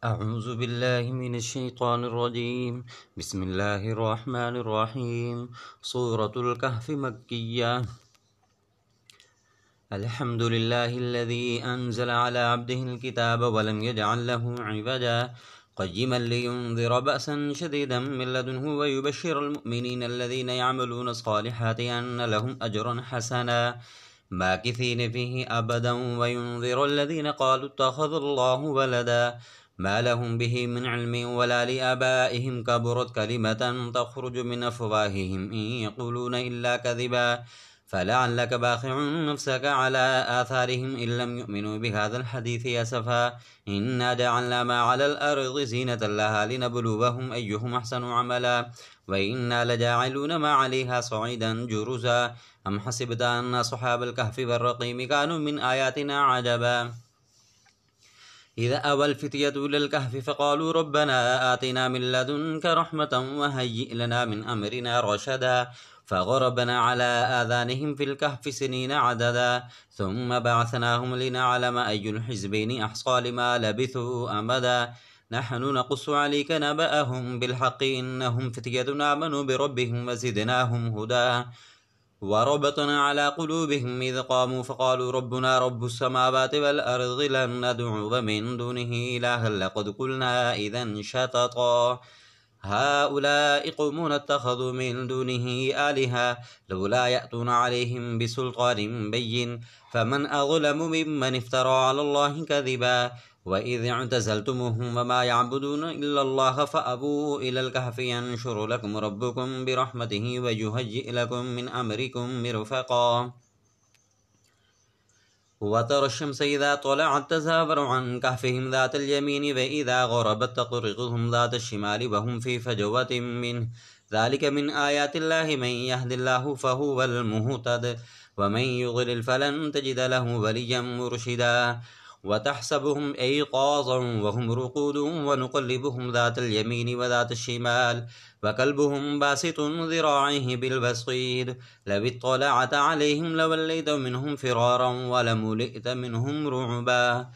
أعوذ بالله من الشيطان الرجيم. بسم الله الرحمن الرحيم. سورة الكهف مكية. الحمد لله الذي أنزل على عبده الكتاب ولم يجعل له عوجا قيما لينذر بأسا شديدا من لدنه ويبشر المؤمنين الذين يعملون الصالحات أن لهم أجرا حسنا ماكثين فيه أبدا وينذر الذين قالوا اتخذ الله ولدا ما لهم به من علم ولا لآبائهم كبرت كلمة تخرج من أفواههم إن يقولون إلا كذبا فلعلك باخع نفسك على آثارهم إن لم يؤمنوا بهذا الحديث أسفا إنا جعلنا ما على الأرض زينة لها لنبلوهم أيهم أحسن عملا وإنا لجاعلون ما عليها صعيدا جرزا أم حسبت أن أصحاب الكهف والرقيم كانوا من آياتنا عجبا إذا أوى الفتية إلى الكهف فقالوا ربنا آتنا من لدنك رحمة وهيئ لنا من أمرنا رشدا فضربنا على آذانهم في الكهف سنين عددا ثم بعثناهم لنعلم أي الحزبين أحصى لما لبثوا أمدا نحن نقص عليك نبأهم بالحق إنهم فتية آمنوا بربهم وزدناهم هدى وربطنا على قلوبهم إذ قاموا فقالوا ربنا رب السماوات والأرض لن ندعو من دونه إلها لقد قلنا إذا شططا هؤلاء قوم اتخذوا من دونه آلهة لولا يأتون عليهم بسلطان بين فمن أظلم ممن افترى على الله كذبا وإذ اعتزلتموهم وما يعبدون إلا الله فأبوا إلى الكهف ينشر لكم ربكم برحمته ويهيئ لكم من أمركم مرفقا وترى الشمس إذا طلعت تزاور عن كهفهم ذات اليمين وإذا غربت تقرضهم ذات الشمال وهم في فجوة منه ذلك من آيات الله من يهد الله فهو المهتد ومن يضلل فلن تجد له وليا مرشدا وتحسبهم أيقاظا وهم رقود ونقلبهم ذات اليمين وذات الشمال وكلبهم باسط ذراعيه بالوسيد لو اطلعت عليهم لوليت منهم فرارا ولملئت منهم رعبا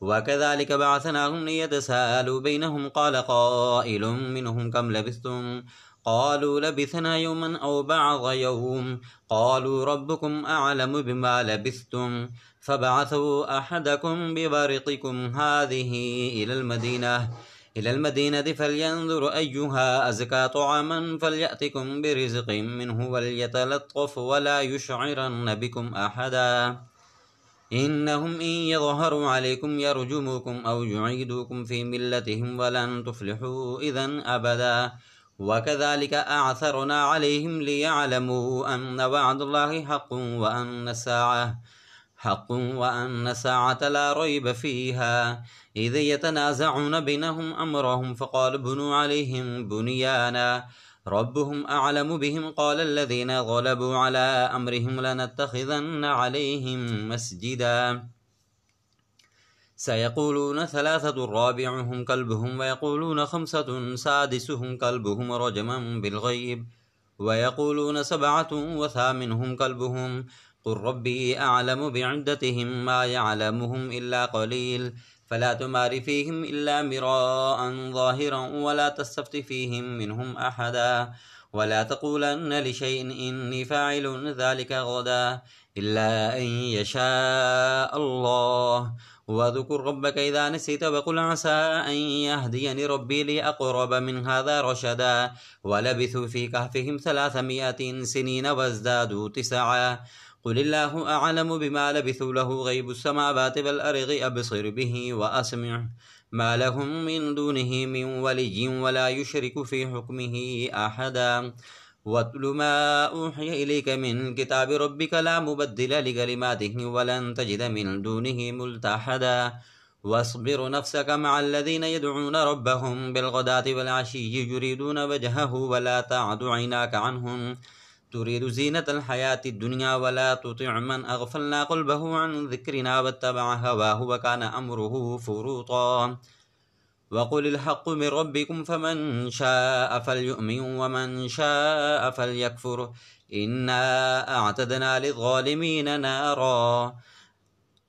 وكذلك بعثناهم ليتساءلوا بينهم قال قائل منهم كم لبثتم قالوا لبثنا يوما أو بعض يوم قالوا ربكم أعلم بما لبثتم فبعثوا أحدكم ببرقكم هذه إلى المدينة فلينظر أيها أزكى طعاما فليأتكم برزق منه وليتلطف ولا يشعرن بكم أحدا إنهم إن يظهروا عليكم يرجموكم أو يعيدوكم في ملتهم ولن تفلحوا إذا أبدا وكذلك أعثرنا عليهم ليعلموا أن وعد الله حق وأن الساعة لا ريب فيها إذ يتنازعون بينهم أمرهم فقال بنوا عليهم بنيانا ربهم أعلم بهم قال الذين غلبوا على أمرهم لنتخذن عليهم مسجدا سيقولون ثلاثة رابعهم كلبهم ويقولون خمسة سادسهم كلبهم رجما بالغيب ويقولون سبعة وثامنهم كلبهم قل ربي أعلم بعدتهم ما يعلمهم إلا قليل فلا تمار فيهم إلا مراء ظاهرا ولا تستفت فيهم منهم أحدا ولا تقولن لشيء إني فاعل ذلك غدا إلا أن يشاء الله واذكر ربك إذا نسيت وقل عسى أن يهديني ربي لأقرب من هذا رشدا ولبثوا في كهفهم 300 سنين وازدادوا 9 قل الله أعلم بما لبثوا له غيب السماوات والأرض أبصر به وأسمع ما لهم من دونه من ولي ولا يشرك في حكمه أحدا واتل ما أوحي إليك من كتاب ربك لا مبدل لكلماته ولن تجد من دونه ملتحدا واصبر نفسك مع الذين يدعون ربهم بالغداة والعشي يريدون وجهه ولا تعد عيناك عنهم تريد زينة الحياة الدنيا ولا تطع من أغفلنا قلبه عن ذكرنا واتبع هواه وكان أمره فرطا وقل الحق من ربكم فمن شاء فليؤمن ومن شاء فليكفر إنا أعتدنا للظالمين نارا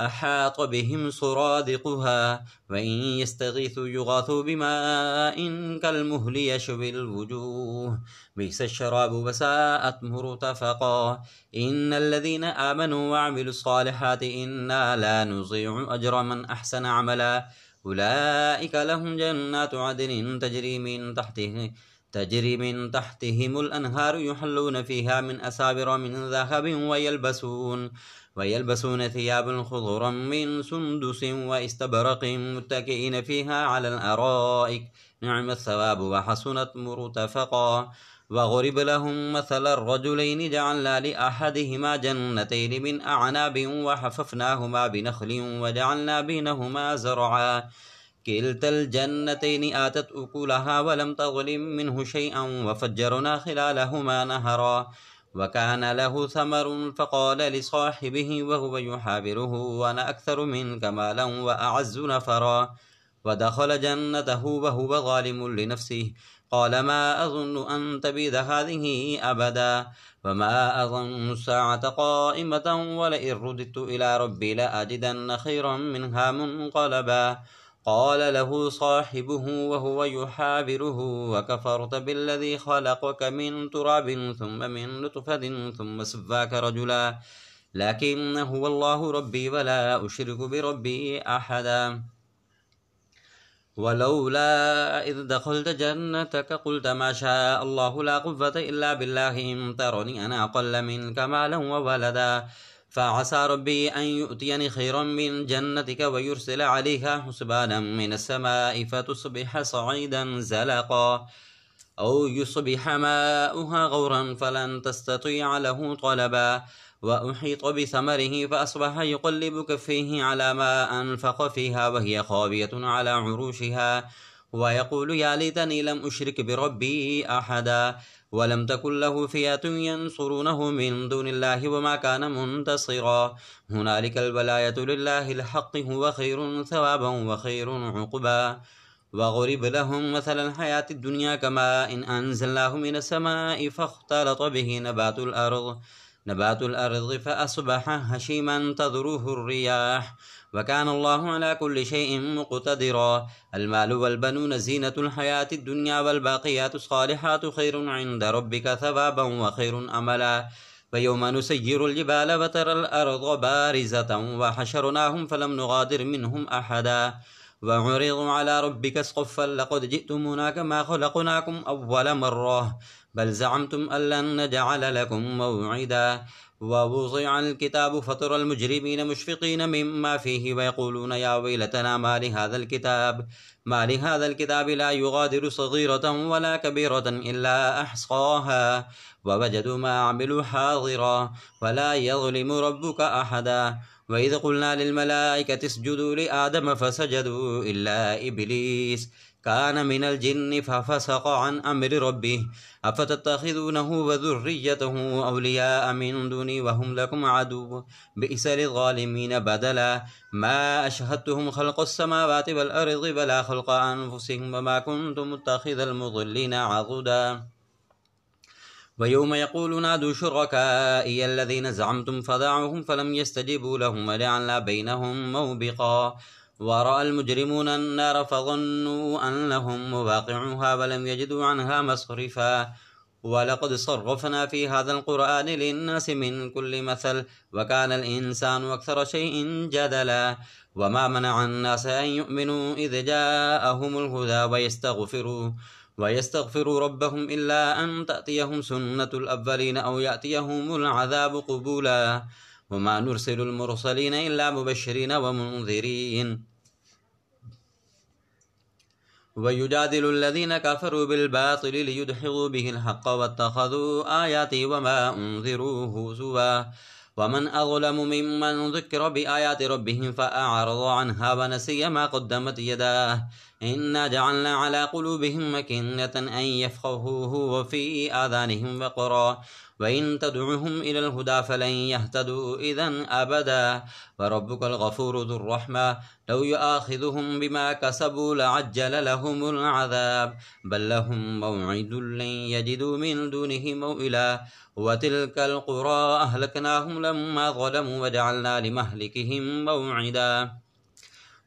أحاط بهم سرادقها وإن يستغيثوا يغاثوا بماء كالمهل يشوي الوجوه بئس الشراب وساءت مرتفقا إن الذين آمنوا وعملوا الصالحات إنا لا نضيع أجر من أحسن عملا أولئك لهم جنات عدن تجري من تحتهم الأنهار يحلون فيها من أساور من ذهب ويلبسون ثيابا خضرا من سندس واستبرق متكئين فيها على الأرائك نعم الثواب وحسنت مرتفقا وضرب لهم مثل الرجلين جعلنا لأحدهما جنتين من أعناب وحففناهما بنخل وجعلنا بينهما زرعا كلتا الجنتين آتت أكلها ولم تظلم منه شيئا وفجرنا خلالهما نهرا وكان له ثمر فقال لصاحبه وهو يحاوره أنا أكثر منك مالا وأعز نفرا ودخل جنته وهو ظالم لنفسه قال ما أظن أن تبيد هذه أبدا وما أظن الساعة قائمة ولئن رددت إلى ربي لأجدن خيرا منها منقلبا قال له صاحبه وهو يحاوره وكفرت بالذي خلقك من تراب ثم من نطفة ثم سواك رجلا لكن هو الله ربي ولا أشرك بربي أحدا ولولا إذ دخلت جنتك قلت ما شاء الله لا قوة إلا بالله إن ترني أنا أقل منك مالا وولدا فعسى ربي أن يؤتيني خيرا من جنتك ويرسل عليها حسبانا من السماء فتصبح صعيدا زلقا أو يصبح ماؤها غورا فلن تستطيع له طلبا وأحيط بثمره فأصبح يقلب كفيه على ما أنفق فيها وهي خاوية على عروشها ويقول يا ليتني لم أشرك بربي أحدا ولم تكن له فئة ينصرونه من دون الله وما كان منتصرا هنالك الولاية لله الحق هو خير ثوابا وخير عقبا وضرب لهم مثل الحياة الدنيا كماء إن أنزلناه من السماء فاختلط به نبات الأرض فأصبح هشيما تذروه الرياح وكان الله على كل شيء مقتدرا المال والبنون زينة الحياة الدنيا والباقيات الصالحات خير عند ربك ثوابا وخير أملا ويوم نسير الجبال وترى الأرض بارزة وحشرناهم فلم نغادر منهم أحدا وعرضوا على ربك صفا لقد جئتمونا كما خلقناكم أول مرة بل زعمتم أن لن نجعل لكم موعدا ووضع الكتاب فترى المجرمين مشفقين مما فيه ويقولون يا ويلتنا ما لهذا الكتاب لا يغادر صغيرة ولا كبيرة إلا أحصاها ووجدوا ما عملوا حاضرا ولا يظلم ربك أحدا وإذ قلنا للملائكة اسجدوا لآدم فسجدوا إلا إبليس كان من الجن ففسق عن أمر ربه أفتتخذونه وذريته أولياء من دوني وهم لكم عدو بئس للظالمين بدلا ما أشهدتهم خلق السماوات والأرض ولا خلق أنفسهم وما كنت متخذ المضلين عضدا ويوم يقول نادوا شركائي الذين زعمتم فدعوهم فلم يستجيبوا لهم وجعلنا بينهم موبقا ورأى المجرمون النار فظنوا أنهم مواقعوها ولم يجدوا عنها مصرفا ولقد صرفنا في هذا القرآن للناس من كل مثل وكان الإنسان أكثر شيء جدلا وما منع الناس أن يؤمنوا إذ جاءهم الهدى ويستغفروا ربهم إلا أن تأتيهم سنة الأولين أو يأتيهم العذاب قبولا وما نرسل المرسلين إلا مبشرين ومنذرين ويجادل الذين كفروا بالباطل ليدحضوا به الحق واتخذوا آياتي وما أنذروا هزوا ومن أظلم ممن ذكر بآيات ربهم فأعرض عنها ونسي ما قدمت يداه إنا جعلنا على قلوبهم أكنة أن يفقهوه وفي آذانهم وقرا وإن تدعهم إلى الهدى فلن يهتدوا إذا أبدا وربك الغفور ذو الرحمة لو يؤاخذهم بما كسبوا لعجل لهم العذاب بل لهم موعد لن يجدوا من دونه موئلا وتلك القرى أهلكناهم لما ظلموا وجعلنا لمهلكهم موعدا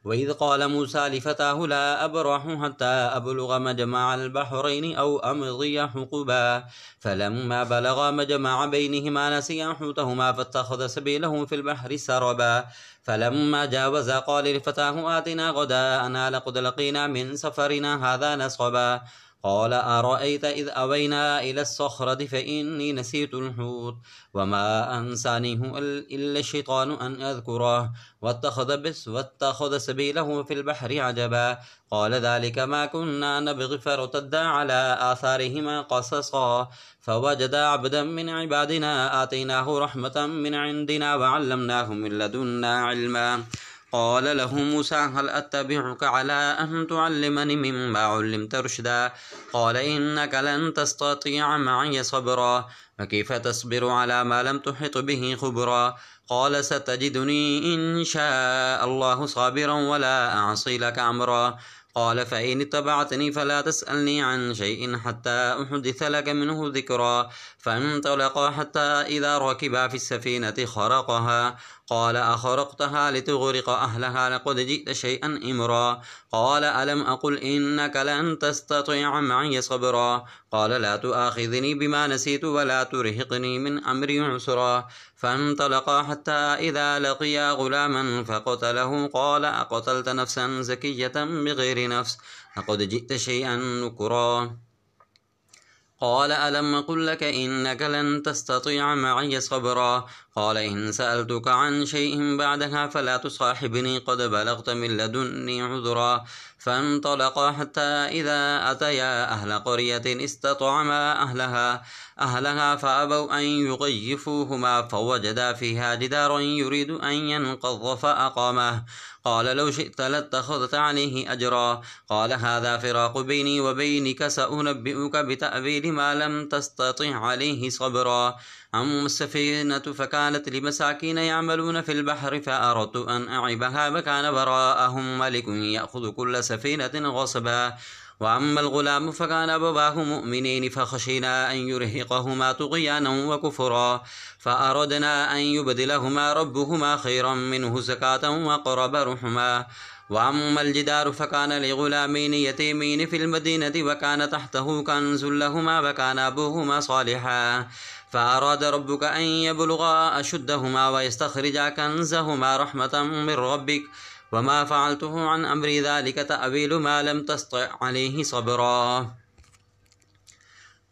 وإذ قال موسى لفتاه لا أبرح حتى أبلغ مجمع البحرين أو أمضي حقبا فلما بلغا مجمع بينهما نسيا حوتهما فاتخذ سبيله في البحر سربا فلما جاوزا قال لفتاه آتنا غداءنا لقد لقينا من سفرنا هذا نصبا قال أرأيت إذ أوينا إلى الصخرة فإني نسيت الحوت وما أنسانيه إلا الشيطان أن أذكره واتخذ سبيله في البحر عجبا قال ذلك ما كنا نبغي فارتدا على آثارهما قصصا فوجدا عبدا من عبادنا آتيناه رحمة من عندنا وعلمناه من لدنا علما قال له موسى هل أتبعك على أن تعلمني مما علمت رشدا قال إنك لن تستطيع معي صبرا فكيف تصبر على ما لم تحط به خبرا قال ستجدني إن شاء الله صابرا ولا أعصي لك أمرا قال فإن اتبعتني فلا تسألني عن شيء حتى أحدث لك منه ذكرا فانطلقا حتى إذا ركبا في السفينة خرقها قال أخرقتها لتغرق أهلها لقد جئت شيئا إمرا قال ألم أقل إنك لن تستطيع معي صبرا قال لا تؤاخذني بما نسيت ولا ترهقني من أمري عسرا فانطلقا حتى إذا لقيا غلاما فقتله قال أقتلت نفسا زكية بغير نفس لقد جئت شيئا نكرا قال ألم أقل لك إنك لن تستطيع معي صبرا قال إن سألتك عن شيء بعدها فلا تصاحبني قد بلغت من لدني عذرا فانطلقا حتى إذا أتيا أهل قرية استطعما أهلها فأبوا أن يضيفوهما فوجدا فيها جدارا يريد أن ينقض فأقامه قال لو شئت لاتخذت عليه أجرا قال هذا فراق بيني وبينك سأنبئك بتأويل ما لم تستطع عليه صبرا أما السفينة فكانت لمساكين يعملون في البحر فأردت أن أعيبها وكان وراءهم ملك يأخذ كل سفينة غصبا وأما الغلام فكان أبواه مؤمنين فخشينا أن يرهقهما طغيانا وكفرا فأردنا أن يبدلهما ربهما خيرا منه زكاة وأقرب رحما وأما الجدار فكان لغلامين يتيمين في المدينة وكان تحته كنز لهما وكان أبوهما صالحا فأراد ربك أن يبلغا أشدهما ويستخرجا كنزهما رحمة من ربك وما فعلته عن أمري ذلك تأويل ما لم تستطع عليه صبرا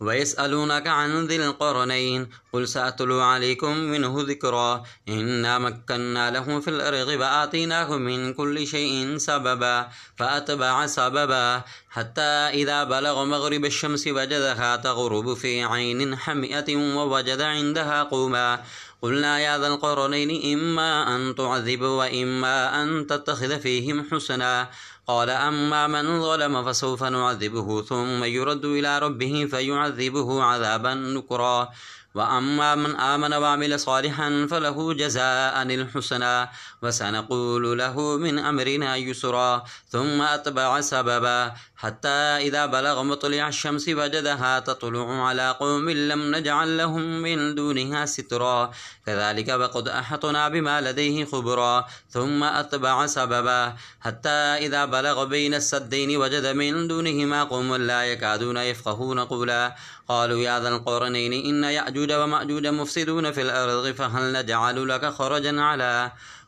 ويسألونك عن ذي القرنين قل سأتلو عليكم منه ذكرا إنا مكنا له في الأرض وآتيناه من كل شيء سببا فأتبع سببا حتى إذا بلغ مغرب الشمس وجدها تغرب في عين حمئة ووجد عندها قوما قلنا يا ذا القرنين إما أن تعذب وإما أن تتخذ فيهم حسنا قال أما من ظلم فسوف نعذبه ثم يرد إلى ربه فيعذبه عذابا نكرا وأما من آمن وعمل صالحا فله جزاء الحسنى وسنقول له من أمرنا يسرا ثم أتبع سببا حتى إذا بلغ مطلع الشمس وجدها تطلع على قوم لم نجعل لهم من دونها سترا كذلك وقد أحطنا بما لديه خبرا ثم أتبع سببا حتى إذا بلغ بين السدين وجد من دونهما قوم لا يكادون يفقهون قولا قالوا يا ذا القرنين إن يأجوج ومأجوج مفسدون في الأرض فهل نجعل لك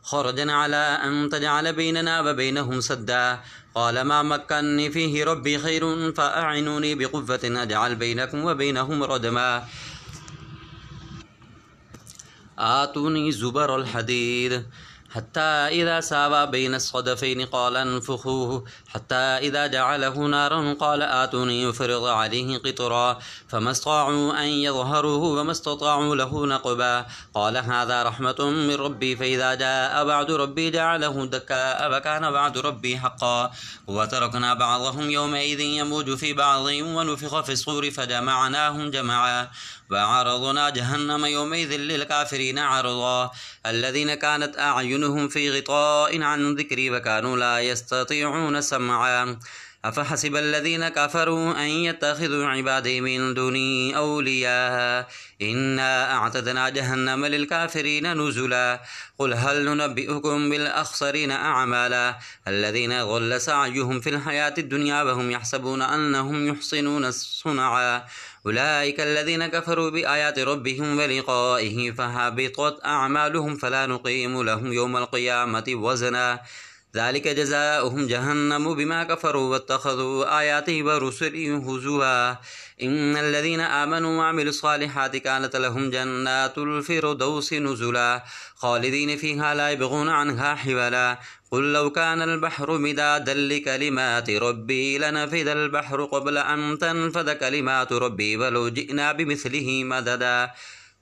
خرجا على أن تجعل بيننا وبينهم سدا قال ما مكنني فيه ربي خير فأعنوني بقوة أجعل بينكم وبينهم ردما آتوني زبر الحديد حتى إذا ساوى بين الصدفين قال انفخوه حتى إذا جعله نارا قال آتوني يفرغ عليه قطرا فما استطاعوا أن يظهروه وما استطاعوا له نقبا قال هذا رحمة من ربي فإذا جاء بعد ربي جعله دكاء وكان بعد ربي حقا وتركنا بعضهم يومئذ يموج في بعض ونفخ في الصور فجمعناهم جمعا وعرضنا جهنم يومئذ للكافرين عرضا الذين كانت أعينهم في غطاء عن ذكري وكانوا لا يستطيعون سمعا أفحسب الذين كفروا أن يتخذوا عبادي من دوني أولياء إنا أعتدنا جهنم للكافرين نزلا قل هل ننبئكم بالأخسرين أعمالا الذين ضل سعيهم في الحياة الدنيا وهم يحسبون أنهم يحسنون صنعا أولئك الذين كفروا بآيات ربهم ولقائه فهبطت أعمالهم فلا نقيم لهم يوم القيامة وزنا ذلك جزاؤهم جهنم بما كفروا واتخذوا آياتي ورسلي هزوا إن الذين آمنوا وعملوا الصالحات كانت لهم جنات الفردوس نزلا خالدين فيها لا يبغون عنها حولا قل لو كان البحر مدادا لكلمات ربي لنفد البحر قبل أن تنفد كلمات ربي ولو جئنا بمثله مددا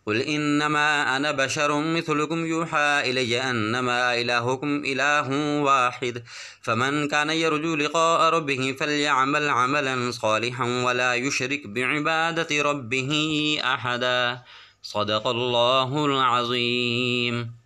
قل إنما أنا بشر مثلكم يوحى إلي أنما إلهكم إله واحد فمن كان يرجو لقاء ربه فليعمل عملا صالحا ولا يشرك بعبادة ربه أحدا صدق الله العظيم.